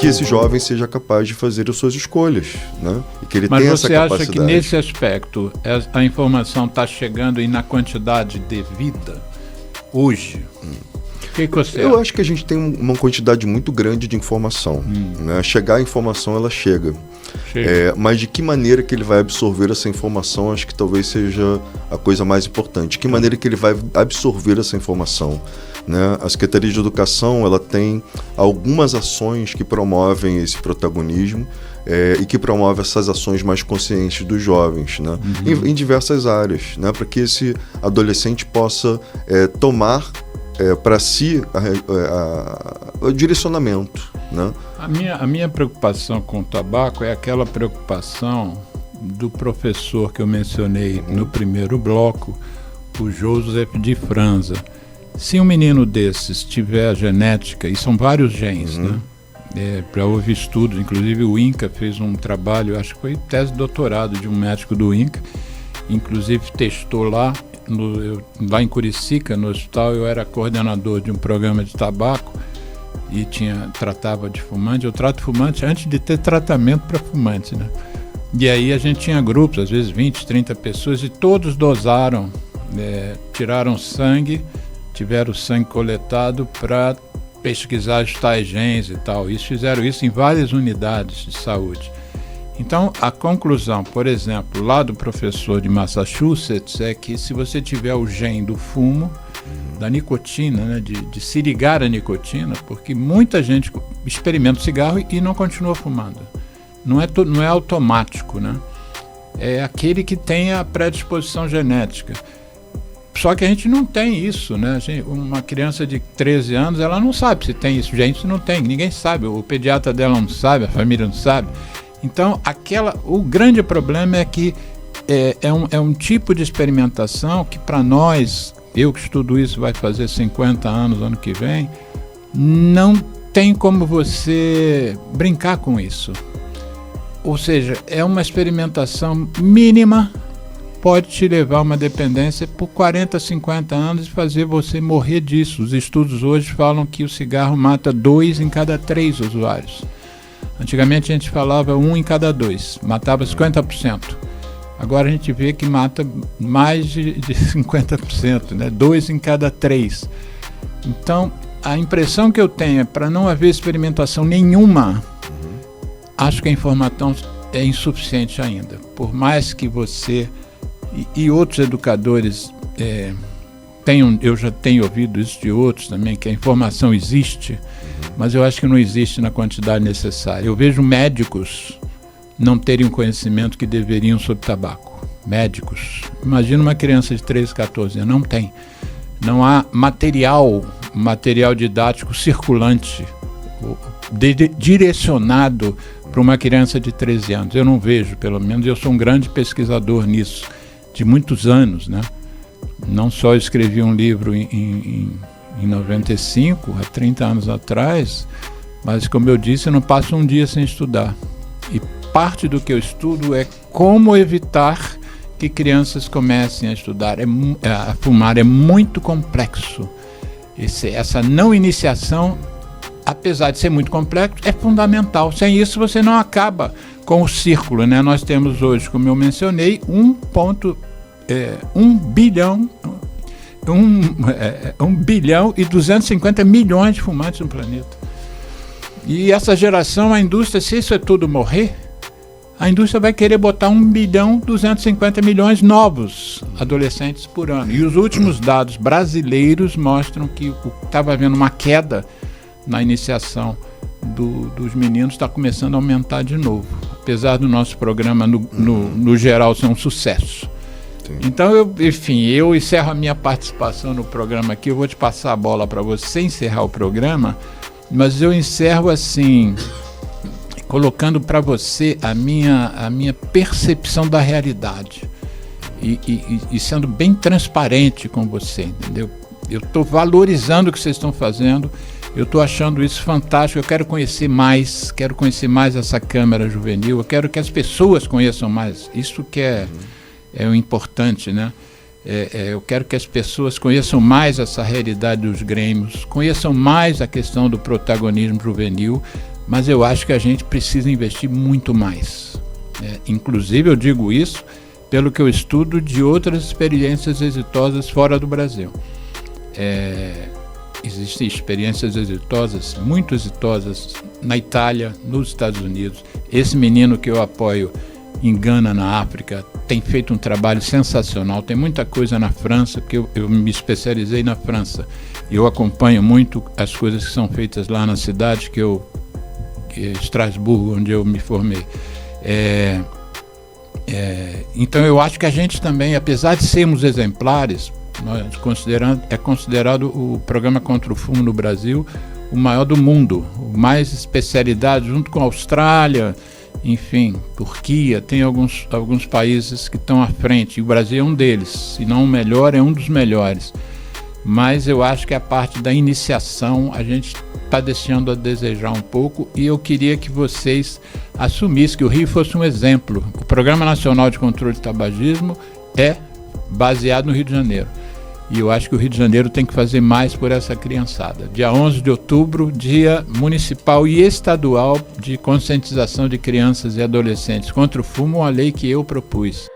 que esse jovem seja capaz de fazer as suas escolhas, né? E que ele Mas tenha essa capacidade. você acha que nesse aspecto a informação está chegando e na quantidade devida hoje? O que você acha? Eu acho que a gente tem uma quantidade muito grande de informação. Né? Chegar a informação, ela chega. Mas de que maneira que ele vai absorver essa informação, acho que talvez seja a coisa mais importante. De que maneira que ele vai absorver essa informação. Né? A Secretaria de Educação, ela tem algumas ações que promovem esse protagonismo e que promovem essas ações mais conscientes dos jovens, né? Em diversas áreas, né? Para que esse adolescente possa tomar para si o direcionamento, né? A minha preocupação com o tabaco é aquela preocupação do professor que eu mencionei no primeiro bloco, o Joseph de Franza. Se um menino desses tiver a genética, e são vários genes, né? Para houve estudos, inclusive o INCA fez um trabalho, acho que foi tese de doutorado de um médico do INCA, inclusive testou lá em Curicica, no hospital. Eu era coordenador de um programa de tabaco e tratava de fumante. Eu trato fumante antes de ter tratamento para fumante, né? E aí a gente tinha grupos, às vezes 20, 30 pessoas, e todos dosaram, tiraram sangue, tiveram o sangue coletado para pesquisar os tais genes e tal. Fizeram isso em várias unidades de saúde. Então, a conclusão, por exemplo, lá do professor de Massachusetts, é que se você tiver o gene do fumo, da nicotina, né, de se ligar à nicotina, porque muita gente experimenta o cigarro e não continua fumando. Não é automático, né? É aquele que tem a predisposição genética. Só que a gente não tem isso, né? Uma criança de 13 anos, ela não sabe se tem isso. Gente, não tem, ninguém sabe. O pediatra dela não sabe, a família não sabe. Então, o grande problema é que é um tipo de experimentação que, para nós, eu que estudo isso, vai fazer 50 anos ano que vem, não tem como você brincar com isso. Ou seja, é uma experimentação mínima, pode te levar a uma dependência por 40, 50 anos e fazer você morrer disso. Os estudos hoje falam que o cigarro mata 2 em cada 3 usuários. Antigamente a gente falava 1 em cada 2, matava 50%. Agora a gente vê que mata mais de 50%, né? 2 em cada 3. Então, a impressão que eu tenho é, para não haver experimentação nenhuma, acho que a informação é insuficiente ainda. Por mais que você e outros educadores eu já tenho ouvido isso de outros também, que a informação existe, mas eu acho que não existe na quantidade necessária. Eu vejo médicos não terem o conhecimento que deveriam sobre tabaco. Médicos. Imagina uma criança de 13, 14 anos. Não tem. Não há material didático circulante, direcionado para uma criança de 13 anos. Eu não vejo, pelo menos. Eu sou um grande pesquisador nisso, de muitos anos, né? Não só escrevi um livro em 95, há 30 anos atrás, mas, como eu disse, eu não passo um dia sem estudar. E parte do que eu estudo é como evitar que crianças comecem a estudar, a fumar. É muito complexo. Essa não iniciação, apesar de ser muito complexo, é fundamental. Sem isso, você não acaba com o círculo, né? Nós temos hoje, como eu mencionei, 1 bilhão e 250 milhões de fumantes no planeta. E essa geração, a indústria, se isso é tudo morrer, a indústria vai querer botar 1 bilhão e 250 milhões novos adolescentes por ano. E os últimos dados brasileiros mostram que estava havendo uma queda na iniciação dos meninos, está começando a aumentar de novo, apesar do nosso programa no geral ser um sucesso. Sim. Então, eu encerro a minha participação no programa aqui. Eu vou te passar a bola para você encerrar o programa, mas eu encerro assim, colocando para você a minha percepção da realidade e sendo bem transparente com você, entendeu? Eu estou valorizando o que vocês estão fazendo, eu estou achando isso fantástico. Eu quero conhecer mais essa Câmara Juvenil, eu quero que as pessoas conheçam mais, isso que é o importante, né? Eu quero que as pessoas conheçam mais essa realidade dos grêmios, conheçam mais a questão do protagonismo juvenil, mas eu acho que a gente precisa investir muito mais. Inclusive, eu digo isso pelo que eu estudo de outras experiências exitosas fora do Brasil. Existem experiências exitosas, muito exitosas, na Itália, nos Estados Unidos. Esse menino que eu apoio em Gana, na África, tem feito um trabalho sensacional. Tem muita coisa na França, porque eu me especializei na França. Eu acompanho muito as coisas que são feitas lá na cidade, que é Estrasburgo, onde eu me formei. Então eu acho que a gente também, apesar de sermos exemplares, é considerado o programa contra o fumo no Brasil o maior do mundo, o mais especialidade, junto com a Austrália, enfim, Turquia. Tem alguns países que estão à frente, e o Brasil é um deles, se não o melhor, é um dos melhores. Mas eu acho que a parte da iniciação a gente está deixando a desejar um pouco, e eu queria que vocês assumissem que o Rio fosse um exemplo. O Programa Nacional de Controle de Tabagismo é baseado no Rio de Janeiro, e eu acho que o Rio de Janeiro tem que fazer mais por essa criançada. Dia 11 de outubro, Dia Municipal e Estadual de Conscientização de Crianças e Adolescentes contra o Fumo, uma lei que eu propus.